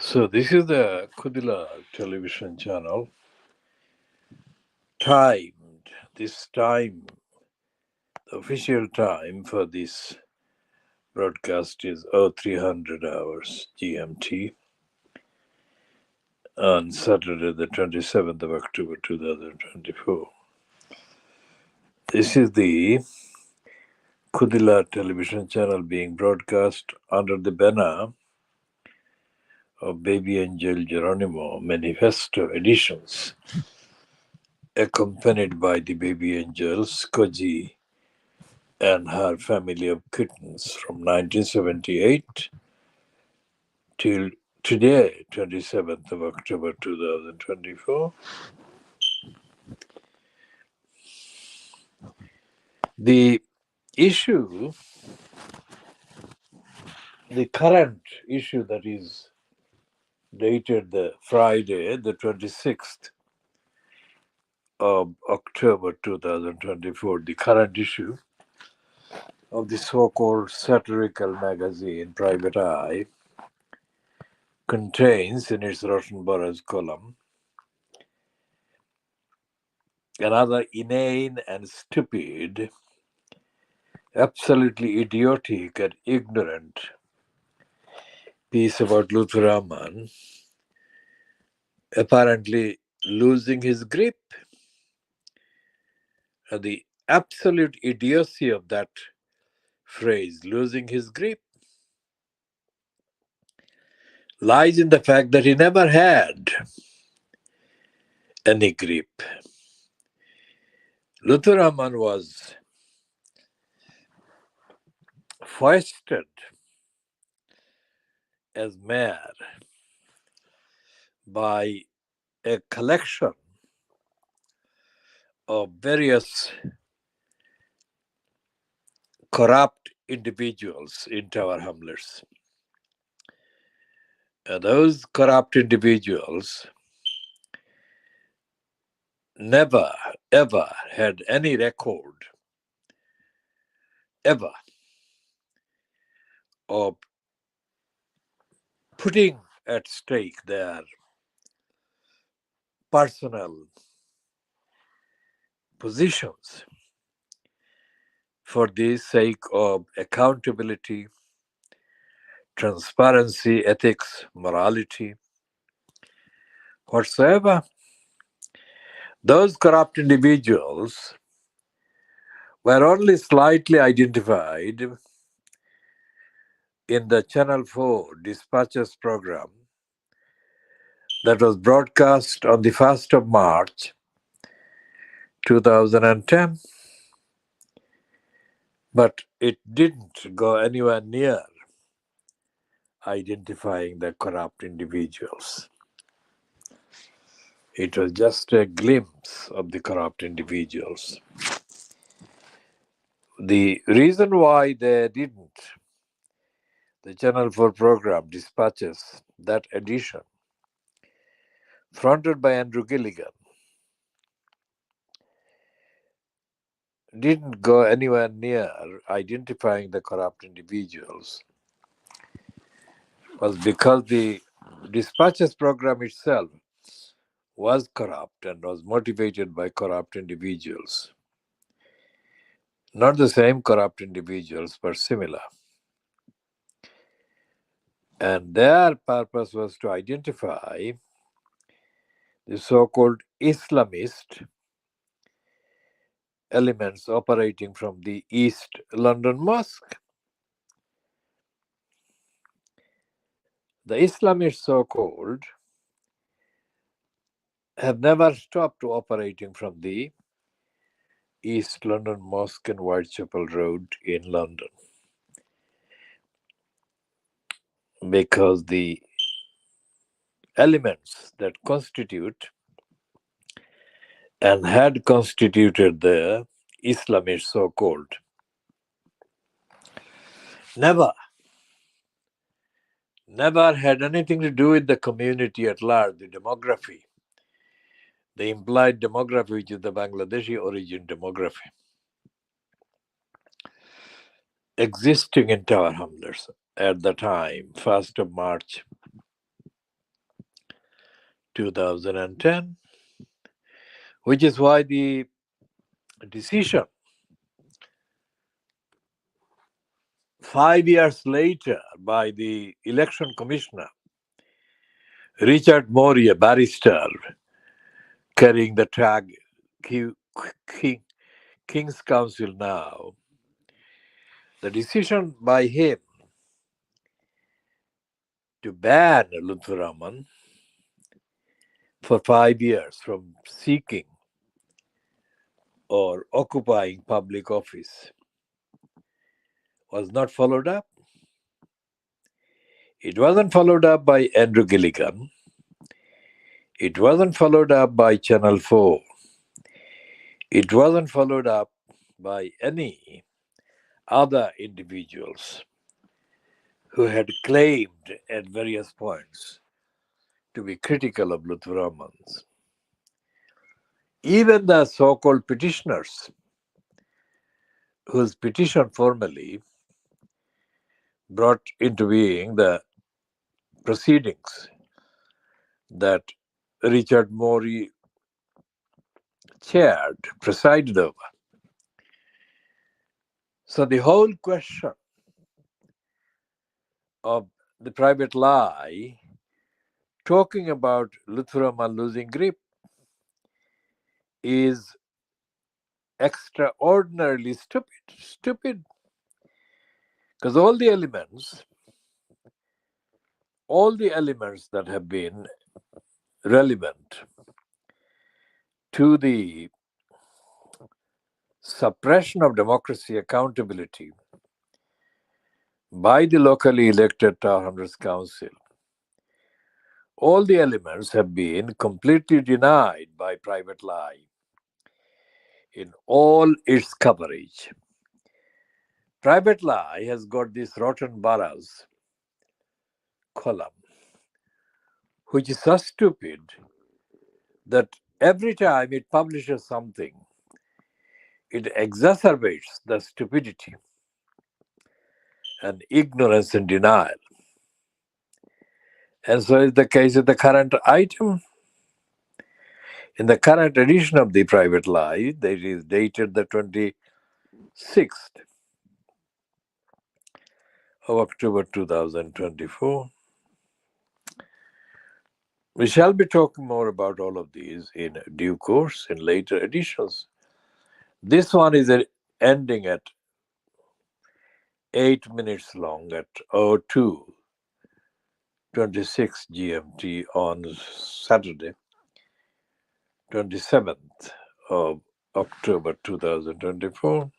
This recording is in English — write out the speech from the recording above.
So this is the Khoodeelaar television channel. Timed this time, the official time for this broadcast is 0300 hours GMT on Saturday, the 27th of October 2024. This is the Khoodeelaar television channel being broadcast under the banner of Baby Angel Geronimo Manifesto editions, accompanied by the baby angels Koji and her family of kittens from 1978 till today, 27th of October 2024. The issue, the current issue that is dated the Friday, the 26th of October 2024, the current issue of the so-called satirical magazine Private Eye contains in its Rotten Boroughs column another inane and stupid, absolutely idiotic and ignorant piece about Luther Rahman apparently losing his grip. The absolute idiocy of that phrase, losing his grip, lies in the fact that he never had any grip. Luther Rahman was foisted as mayor by a collection of various corrupt individuals in Tower Hamlets. Those corrupt individuals never, ever had any record, ever, of putting at stake their personal positions for the sake of accountability, transparency, ethics, morality, whatsoever. Those corrupt individuals were only slightly identified in the Channel 4 Dispatches program that was broadcast on the 1st of March 2010. But it didn't go anywhere near identifying the corrupt individuals. It was just a glimpse of the corrupt individuals. The reason why they didn't, the Channel 4 program Dispatches, that edition, fronted by Andrew Gilligan, didn't go anywhere near identifying the corrupt individuals was because the Dispatches program itself was corrupt and was motivated by corrupt individuals. Not the same corrupt individuals, but similar. And their purpose was to identify the so-called Islamist elements operating from the East London Mosque. The Islamists, so-called, have never stopped operating from the East London Mosque and Whitechapel Road in London, because the elements that constitute and had constituted the Islamists, so-called, never had anything to do with the community at large, the demography, the implied demography, which is the Bangladeshi origin demography, existing in Tower Hamlets at the time, 1st of March 2010, which is why the decision 5 years later by the election commissioner, Richard Mori, a barrister carrying the tag King's Counsel now, the decision by him to ban Luthuraman for 5 years from seeking or occupying public office was not followed up. It wasn't followed up by Andrew Gilligan. It wasn't followed up by Channel 4. It wasn't followed up by any other individuals who had claimed at various points to be critical of Luthuraman's. Even the so-called petitioners, whose petition formally brought into being the proceedings that Richard Mori chaired, presided over. So the whole question of the private lie, talking about Luthuraman losing grip, is extraordinarily stupid, because all the elements that have been relevant to the suppression of democracy accountability by the locally elected Tower Hamlets Council, all the elements have been completely denied by private lie in all its coverage. Private lie has got this rotten boroughs column, which is so stupid that every time it publishes something, it exacerbates the stupidity and ignorance and denial. And so is the case with the current item. In the current edition of the private lie, that is dated the 26th of October 2024. We shall be talking more about all of these in due course in later editions. This one is ending at 8 minutes long at 02:26 GMT on Saturday, 27th of October 2024.